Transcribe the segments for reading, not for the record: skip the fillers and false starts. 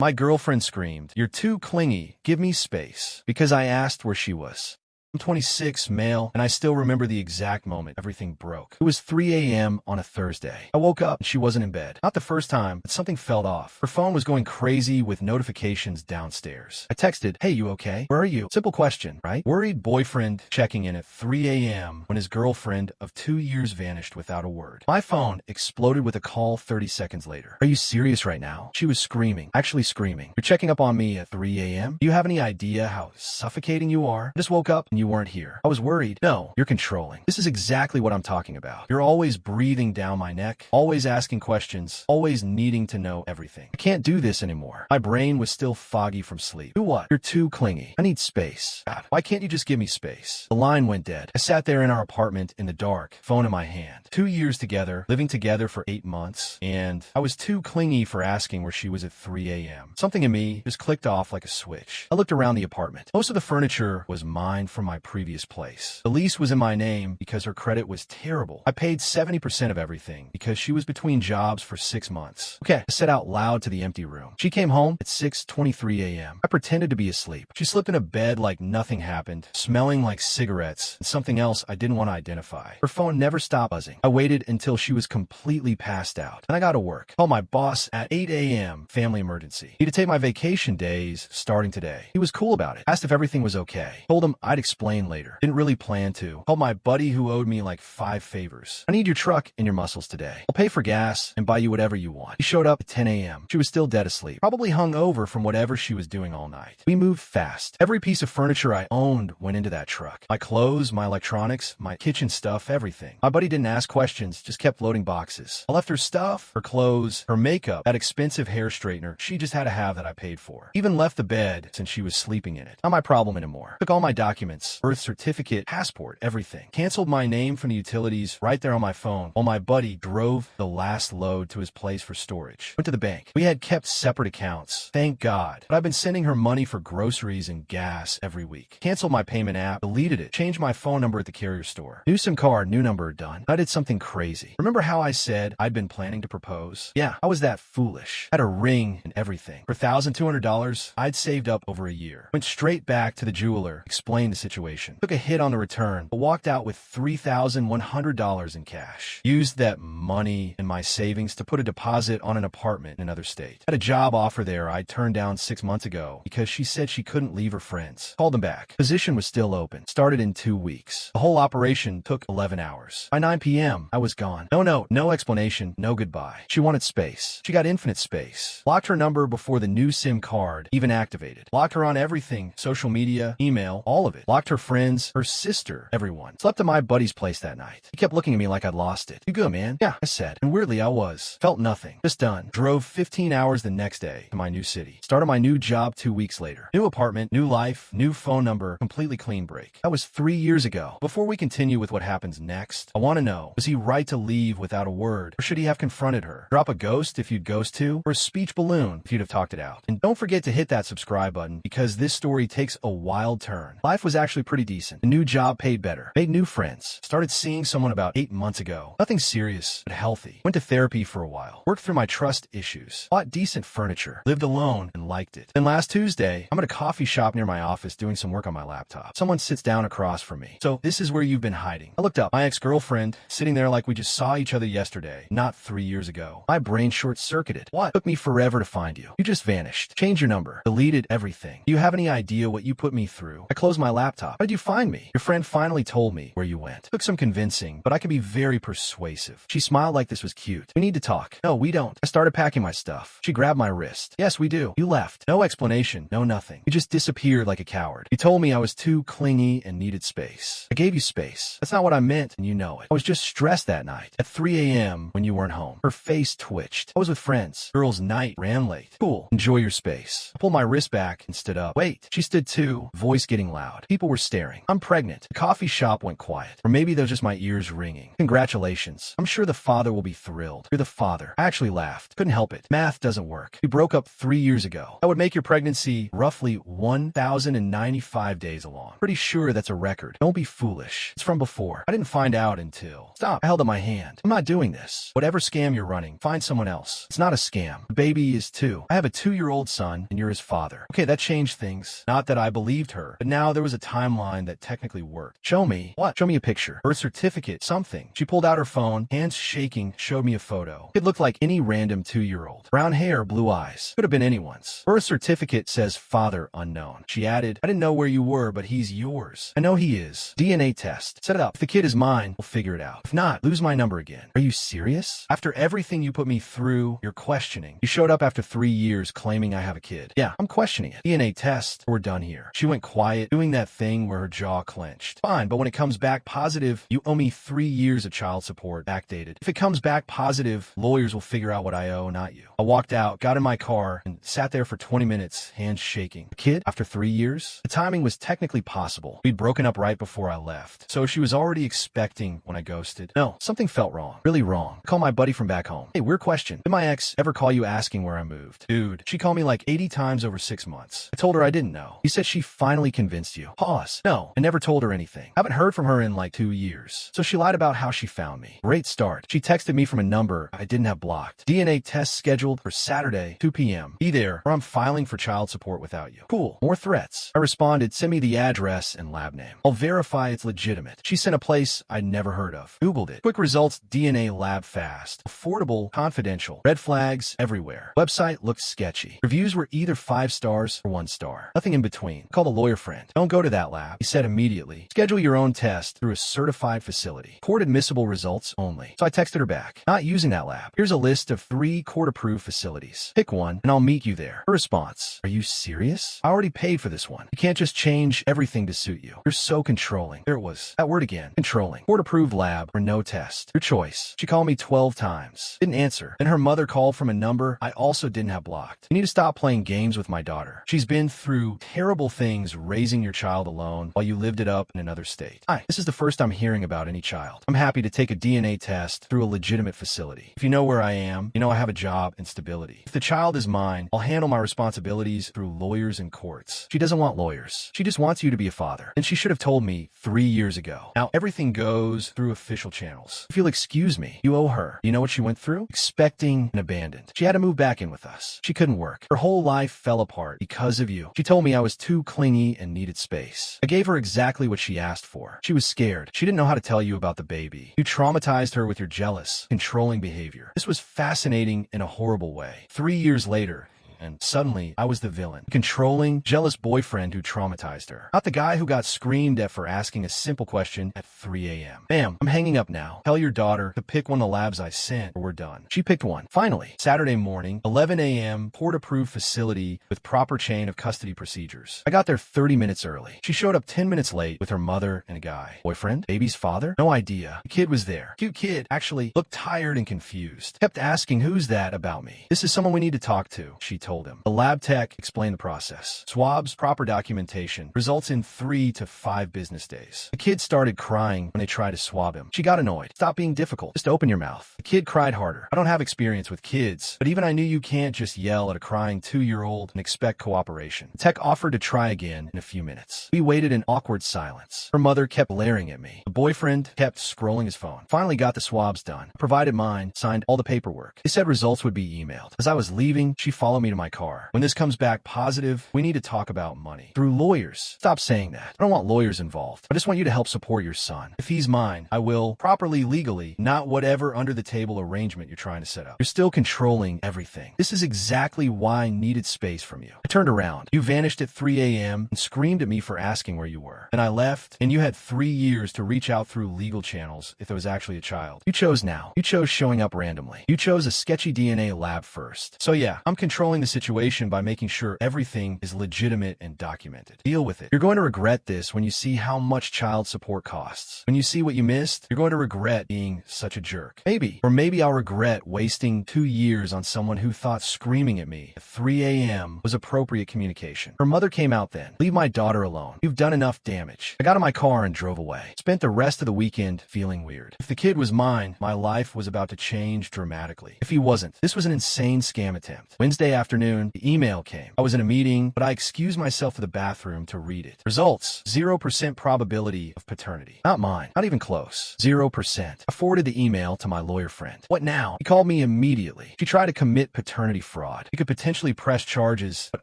My girlfriend screamed, "You're too clingy. Give me space," because I asked where she was. I'm 26, male, and I still remember the exact moment everything broke. It was 3 a.m. on a Thursday. I woke up and she wasn't in bed. Not the first time, but something felt off. Her phone was going crazy with notifications downstairs. I texted, "Hey, you okay? Where are you?" Simple question, right? Worried boyfriend checking in at 3 a.m. when his girlfriend of 2 years vanished without a word. My phone exploded with a call 30 seconds later. "Are you serious right now?" She was screaming, actually screaming. "You're checking up on me at 3 a.m.? Do you have any idea how suffocating you are? I just woke up and you weren't here. I was worried." "No, you're controlling. This is exactly what I'm talking about. You're always breathing down my neck, always asking questions, always needing to know everything. I can't do this anymore." My brain was still foggy from sleep. "Do what?" "You're too clingy. I need space." "God, why can't you just give me space?" The line went dead. I sat there in our apartment in the dark, phone in my hand. 2 years together, living together for 8 months, and I was too clingy for asking where she was at 3 a.m. Something in me just clicked off like a switch. I looked around the apartment. Most of the furniture was mine from my previous place. The lease was in my name because her credit was terrible. I paid 70% of everything because she was between jobs for 6 months. "Okay," I said out loud to the empty room. She came home at 6:23 a.m. I pretended to be asleep. She slipped into bed like nothing happened, smelling like cigarettes and something else I didn't want to identify. Her phone never stopped buzzing. I waited until she was completely passed out. Then I got to work. Called my boss at 8 a.m. Family emergency. Need to take my vacation days starting today. He was cool about it. Asked if everything was okay. Told him I'd explain later. Didn't really plan to. Called my buddy who owed me like 5 favors. "I need your truck and your muscles today. I'll pay for gas and buy you whatever you want." He showed up at 10 a.m. She was still dead asleep. Probably hung over from whatever she was doing all night. We moved fast. Every piece of furniture I owned went into that truck. My clothes, my electronics, my kitchen stuff, everything. My buddy didn't ask questions, just kept loading boxes. I left her stuff, her clothes, her makeup, that expensive hair straightener she just had to have that I paid for. Even left the bed since she was sleeping in it. Not my problem anymore. Took all my documents, birth certificate, passport, everything. Canceled my name from the utilities right there on my phone while my buddy drove the last load to his place for storage. Went to the bank. We had kept separate accounts. Thank God. But I've been sending her money for groceries and gas every week. Canceled my payment app, deleted it, changed my phone number at the carrier store. New SIM card, new number, done. I did something crazy. Remember how I said I'd been planning to propose? Yeah, I was that foolish. Had a ring and everything. For $1,200, I'd saved up over a year. Went straight back to the jeweler, explained the situation. Took a hit on the return, but walked out with $3,100 in cash. Used that money and my savings to put a deposit on an apartment in another state. Had a job offer there I turned down 6 months ago because she said she couldn't leave her friends. Called them back. Position was still open. Started in 2 weeks. The whole operation took 11 hours. By 9 p.m., I was gone. No note, no explanation, no goodbye. She wanted space. She got infinite space. Blocked her number before the new SIM card even activated. Blocked her on everything, social media, email, all of it. Blocked her friends, her sister, everyone. Slept at my buddy's place that night. He kept looking at me like I'd lost it. "You good, man?" "Yeah," I said. And weirdly, I was. Felt nothing. Just done. Drove 15 hours the next day to my new city. Started my new job 2 weeks later. New apartment, new life, new phone number, completely clean break. That was 3 years ago. Before we continue with what happens next, I want to know, was he right to leave without a word? Or should he have confronted her? Drop a ghost if you'd ghost to? Or a speech balloon if you'd have talked it out? And don't forget to hit that subscribe button because this story takes a wild turn. Life was actually pretty decent. The new job paid better. Made new friends. Started seeing someone about 8 months ago. Nothing serious, but healthy. Went to therapy for a while. Worked through my trust issues. Bought decent furniture. Lived alone and liked it. Then last Tuesday, I'm at a coffee shop near my office doing some work on my laptop. Someone sits down across from me. "So this is where you've been hiding." I looked up. My ex-girlfriend, sitting there like we just saw each other yesterday, not 3 years ago. My brain short-circuited. "What? Took me forever to find you. You just vanished. Changed your number. Deleted everything. Do you have any idea what you put me through?" I closed my laptop. "How did you find me?" "Your friend finally told me where you went." Took some convincing, but I could be very persuasive. She smiled like this was cute. "We need to talk." "No, we don't." I started packing my stuff. She grabbed my wrist. "Yes, we do." "You left." No explanation, no nothing. You just disappeared like a coward. You told me I was too clingy and needed space. I gave you space. That's not what I meant, and you know it. I was just stressed that night. At 3 a.m. when you weren't home. Her face twitched. I was with friends. Girls' night. Ran late. "Cool. Enjoy your space." I pulled my wrist back and stood up. "Wait." She stood too, voice getting loud. People People were staring. I'm pregnant. The coffee shop went quiet. Or maybe those just my ears ringing. Congratulations. I'm sure the father will be thrilled. You're the father. I actually laughed. Couldn't help it. Math doesn't work. We broke up 3 years ago. That would make your pregnancy roughly 1,095 days along. Pretty sure that's a record. Don't be foolish. It's from before. I didn't find out until... Stop. I held up my hand. I'm not doing this. Whatever scam you're running, find someone else. It's not a scam. The baby is 2. I have a 2-year-old son, and you're his father. Okay, that changed things. Not that I believed her, but now there was a timeline that technically worked. Show me. What? Show me a picture. Birth certificate. Something. She pulled out her phone, hands shaking, showed me a photo. It looked like any random 2-year-old. Brown hair, blue eyes. Could have been anyone's. Birth certificate says father unknown. She added, I didn't know where you were, but he's yours. I know he is. DNA test. Set it up. If the kid is mine, we'll figure it out. If not, lose my number again. Are you serious? After everything you put me through, you're questioning. You showed up after 3 years claiming I have a kid. Yeah, I'm questioning it. DNA test. We're done here. She went quiet, doing that thing where her jaw clenched. Fine, but when it comes back positive, you owe me 3 years of child support, backdated. If it comes back positive, lawyers will figure out what I owe, not you. I walked out, got in my car, and sat there for 20 minutes, hands shaking. A kid? After 3 years? The timing was technically possible. We'd broken up right before I left, so she was already expecting when I ghosted. No, something felt wrong. Really wrong. I called my buddy from back home. Hey, weird question. Did my ex ever call you asking where I moved? Dude, she called me like 80 times over 6 months. I told her I didn't know. He said she finally convinced you. Pause. No, I never told her anything. I haven't heard from her in like 2 years. So she lied about how she found me. Great start. She texted me from a number I didn't have blocked. DNA test scheduled for Saturday, 2 p.m. Be there or I'm filing for child support without you. Cool. More threats. I responded, send me the address and lab name. I'll verify it's legitimate. She sent a place I'd never heard of. Googled it. Quick results, DNA lab fast. Affordable, confidential. Red flags everywhere. Website looked sketchy. Reviews were either 5 stars or 1 star. Nothing in between. Called a lawyer friend. Don't go to that lab. He said immediately. Schedule your own test through a certified facility. Court admissible results only. So I texted her back. Not using that lab. Here's a list of 3 court-approved facilities. Pick one and I'll meet you there. Her response. Are you serious? I already paid for this one. You can't just change everything to suit you. You're so controlling. There it was. That word again. Controlling. Court-approved lab or no test. Your choice. She called me 12 times. Didn't answer. Then her mother called from a number I also didn't have blocked. You need to stop playing games with my daughter. She's been through terrible things raising your child alone while you lived it up in another state. Hi, this is the first I'm hearing about any child. I'm happy to take a DNA test through a legitimate facility. If you know where I am, you know I have a job and stability. If the child is mine, I'll handle my responsibilities through lawyers and courts. She doesn't want lawyers. She just wants you to be a father. And she should have told me 3 years ago. Now, everything goes through official channels. If you'll excuse me, you owe her. You know what she went through? Expecting and abandoned. She had to move back in with us. She couldn't work. Her whole life fell apart because of you. She told me I was too clingy and needed space. I gave her exactly what she asked for. She was scared. She didn't know how to tell you about the baby. You traumatized her with your jealous, controlling behavior. This was fascinating in a horrible way. 3 years later, and suddenly I was the villain. Controlling, jealous boyfriend who traumatized her. Not the guy who got screamed at for asking a simple question at 3 a.m. Bam, I'm hanging up now. Tell your daughter to pick one of the labs I sent or we're done. She picked one. Finally, Saturday morning, 11 a.m., court-approved facility with proper chain of custody procedures. I got there 30 minutes early. She showed up 10 minutes late with her mother and a guy. Boyfriend? Baby's father? No idea. The kid was there. Cute kid. Actually, looked tired and confused. Kept asking, who's that about me? This is someone we need to talk to, she told him. The lab tech explained the process. Swabs, proper documentation, results in 3 to 5 business days. The kid started crying when they tried to swab him. She got annoyed. Stop being difficult. Just open your mouth. The kid cried harder. I don't have experience with kids, but even I knew you can't just yell at a crying 2-year-old and expect cooperation. The tech offered to try again in a few minutes. We waited in awkward silence. Her mother kept glaring at me. The boyfriend kept scrolling his phone. Finally got the swabs done. Provided mine, signed all the paperwork. They said results would be emailed. As I was leaving, she followed me to my car. When this comes back positive, we need to talk about money. Through lawyers. Stop saying that. I don't want lawyers involved. I just want you to help support your son. If he's mine, I will, properly legally, not whatever under-the-table arrangement you're trying to set up. You're still controlling everything. This is exactly why I needed space from you. I turned around. You vanished at 3 a.m. and screamed at me for asking where you were. And I left, and you had 3 years to reach out through legal channels if it was actually a child. You chose now. You chose showing up randomly. You chose a sketchy DNA lab first. So yeah, I'm controlling the situation by making sure everything is legitimate and documented. Deal with it. You're going to regret this when you see how much child support costs. When you see what you missed, you're going to regret being such a jerk. Maybe. Or maybe I'll regret wasting 2 years on someone who thought screaming at me at 3 a.m. was appropriate communication. Her mother came out then. Leave my daughter alone. You've done enough damage. I got in my car and drove away. Spent the rest of the weekend feeling weird. If the kid was mine, my life was about to change dramatically. If he wasn't, this was an insane scam attempt. Wednesday afternoon, the email came. I was in a meeting, but I excused myself to the bathroom to read it. Results: 0% probability of paternity. Not mine. Not even close. 0%. I forwarded the email to my lawyer friend. What now? He called me immediately. She tried to commit paternity fraud. He could potentially press charges, but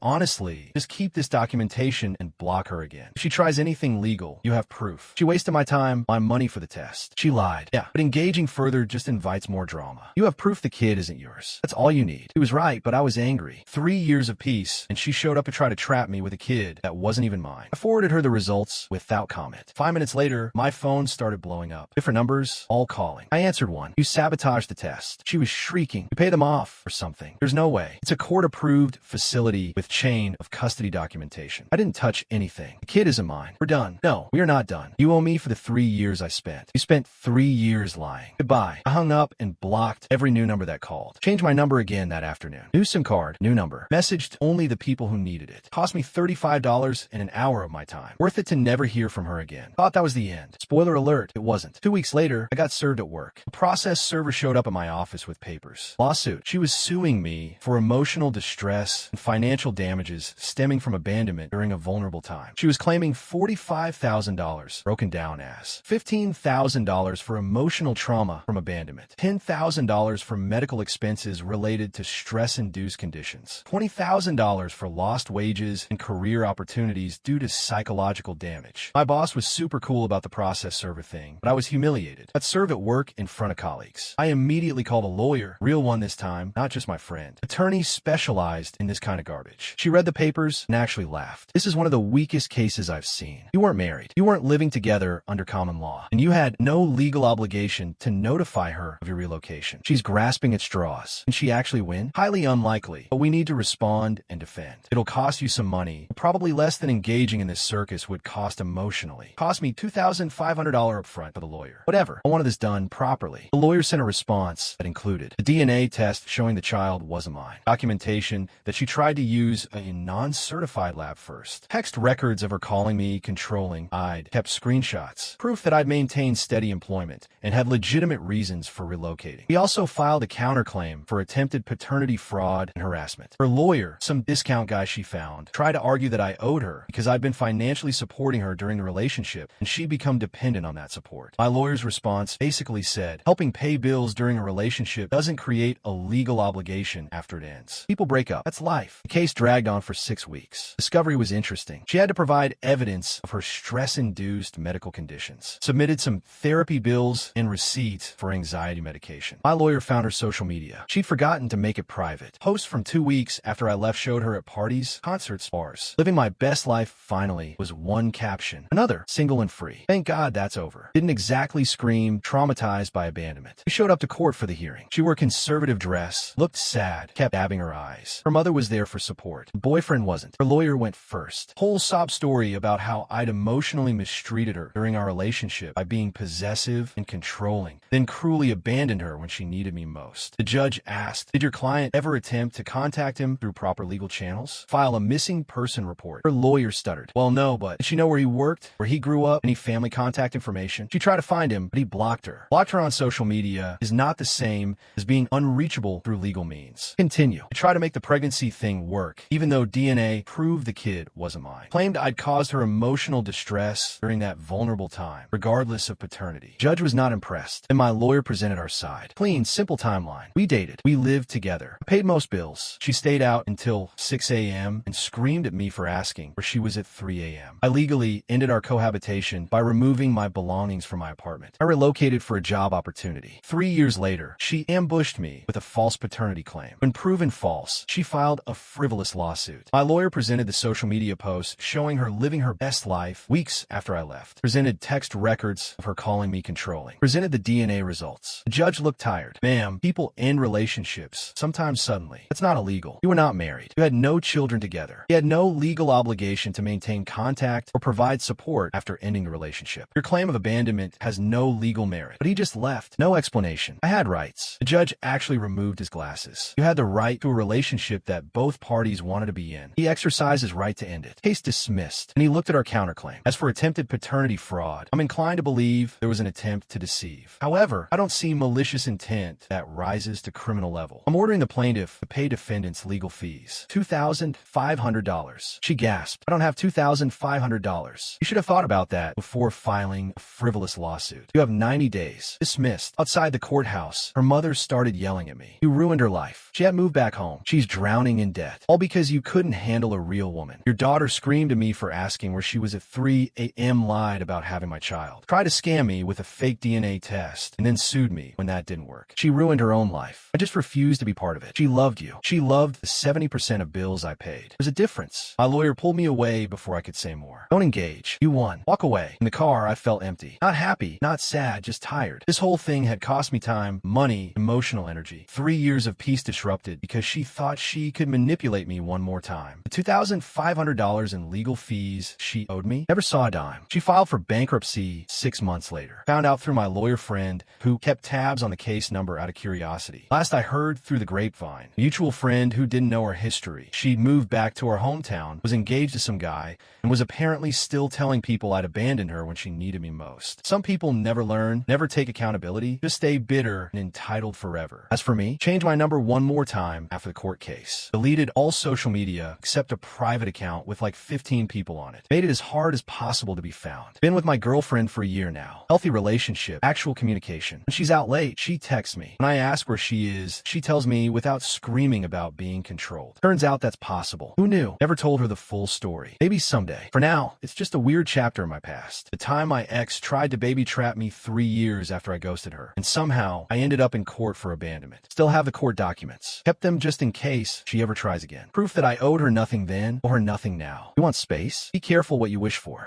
honestly, just keep this documentation and block her again. If she tries anything legal, you have proof. She wasted my time, my money for the test. She lied. Yeah, but engaging further just invites more drama. You have proof the kid isn't yours. That's all you need. He was right, but I was angry. 3 years of peace, and she showed up to try to trap me with a kid that wasn't even mine. I forwarded her the results without comment. 5 minutes later, my phone started blowing up. Different numbers, all calling. I answered one. You sabotaged the test. She was shrieking. You pay them off or something. There's no way. It's a court-approved facility with chain of custody documentation. I didn't touch anything. The kid isn't mine. We're done. No, we are not done. You owe me for the 3 years I spent. You spent 3 years lying. Goodbye. I hung up and blocked every new number that called. Changed my number again that afternoon. New SIM card, new number. Messaged only the people who needed it. Cost me $35 and an hour of my time. Worth it to never hear from her again. Thought that was the end. Spoiler alert, it wasn't. 2 weeks later, I got served at work. A process server showed up at my office with papers. Lawsuit. She was suing me for emotional distress and financial damages stemming from abandonment during a vulnerable time. She was claiming $45,000, broken down as $15,000 for emotional trauma from abandonment, $10,000 for medical expenses related to stress-induced conditions, $20,000 for lost wages and career opportunities due to psychological damage. My boss was super cool about the process server thing, but I was humiliated. I'd serve at work in front of colleagues. I immediately called a lawyer, real one this time, not just my friend. Attorneys specialized in this kind of garbage. She read the papers and actually laughed. This is one of the weakest cases I've seen. You weren't married. You weren't living together under common law, and you had no legal obligation to notify her of your relocation. She's grasping at straws. Can she actually win? Highly unlikely, but we need to respond and defend. It'll cost you some money, probably less than engaging in this circus would cost emotionally. Cost me $2,500 up front for the lawyer. Whatever. I wanted this done properly. The lawyer sent a response that included the DNA test showing the child wasn't mine, documentation that she tried to use a non-certified lab first, text records of her calling me controlling, I'd kept screenshots, proof that I'd maintained steady employment and had legitimate reasons for relocating. We also filed a counterclaim for attempted paternity fraud and harassment. Her lawyer, some discount guy she found, tried to argue that I owed her because I'd been financially supporting her during the relationship and she'd become dependent on that support. My lawyer's response basically said, helping pay bills during a relationship doesn't create a legal obligation after it ends. People break up. That's life. The case dragged on for 6 weeks. Discovery was interesting. She had to provide evidence of her stress-induced medical conditions, submitted some therapy bills and receipts for anxiety medication. My lawyer found her social media. She'd forgotten to make it private. Posts from 2 weeks after I left showed her at parties, concerts, bars. Living my best life finally was one caption. Another, single and free. Thank God that's over. Didn't exactly scream traumatized by abandonment. We showed up to court for the hearing. She wore a conservative dress, looked sad, kept dabbing her eyes. Her mother was there for support. Her boyfriend wasn't. Her lawyer went first. Whole sob story about how I'd emotionally mistreated her during our relationship by being possessive and controlling, then cruelly abandoned her when she needed me most. The judge asked, did your client ever attempt to contact him through proper legal channels? File a missing person report. Her lawyer stuttered. Well, no, but did she know where he worked, where he grew up, any family contact information? She tried to find him, but he blocked her. Blocked her on social media is not the same as being unreachable through legal means. Continue. I tried to make the pregnancy thing work, even though DNA proved the kid wasn't mine. Claimed I'd caused her emotional distress during that vulnerable time, regardless of paternity. Judge was not impressed, and my lawyer presented our side. Clean, simple timeline. We dated. We lived together. I paid most bills. She stayed out until 6 a.m. and screamed at me for asking where she was at 3 a.m. I legally ended our cohabitation by removing my belongings from my apartment. I relocated for a job opportunity. 3 years later, she ambushed me with a false paternity claim. When proven false, she filed a frivolous lawsuit. My lawyer presented the social media post showing her living her best life weeks after I left. Presented text records of her calling me controlling. Presented the DNA results. The judge looked tired. Ma'am, people end relationships, sometimes suddenly. That's not illegal. illegal. You were not married. You had no children together. He had no legal obligation to maintain contact or provide support after ending the relationship. Your claim of abandonment has no legal merit, but he just left. No explanation. I had rights. The judge actually removed his glasses. You had the right to a relationship that both parties wanted to be in. He exercised his right to end it. Case dismissed, and he looked at our counterclaim. As for attempted paternity fraud, I'm inclined to believe there was an attempt to deceive. However, I don't see malicious intent that rises to criminal level. I'm ordering the plaintiff to pay defendants legal fees. $2,500. She gasped. I don't have $2,500. You should have thought about that before filing a frivolous lawsuit. You have 90 days. Dismissed. Outside the courthouse, her mother started yelling at me. You ruined her life. She had moved back home. She's drowning in debt. All because you couldn't handle a real woman. Your daughter screamed at me for asking where she was at 3 a.m. lied about having my child. Tried to scam me with a fake DNA test and then sued me when that didn't work. She ruined her own life. I just refused to be part of it. She loved you. She loved the 70% of bills I paid. There's a difference. My lawyer pulled me away before I could say more. Don't engage. You won. Walk away. In the car, I felt empty. Not happy, not sad, just tired. This whole thing had cost me time, money, emotional energy. 3 years of peace disrupted because she thought she could manipulate me one more time. The $2,500 in legal fees she owed me, never saw a dime. She filed for bankruptcy 6 months later. Found out through my lawyer friend who kept tabs on the case number out of curiosity. Last I heard through the grapevine, a mutual friend who didn't know her history. She'd moved back to her hometown, was engaged to some guy, and was apparently still telling people I'd abandoned her when she needed me most. Some people never learn, never take accountability, just stay bitter and entitled forever. As for me, changed my number one more time after the court case. Deleted all social media except a private account with like 15 people on it. Made it as hard as possible to be found. Been with my girlfriend for a year now. Healthy relationship, actual communication. When she's out late, she texts me. When I ask where she is, she tells me without screaming about being controlled. Turns out that's possible. Who knew? Never told her the full story. Maybe someday. For now, it's just a weird chapter in my past. The time my ex tried to baby trap me 3 years after I ghosted her. And somehow, I ended up in court for abandonment. Still have the court documents. Kept them just in case she ever tries again. Proof that I owed her nothing then, or her nothing now. You want space? Be careful what you wish for.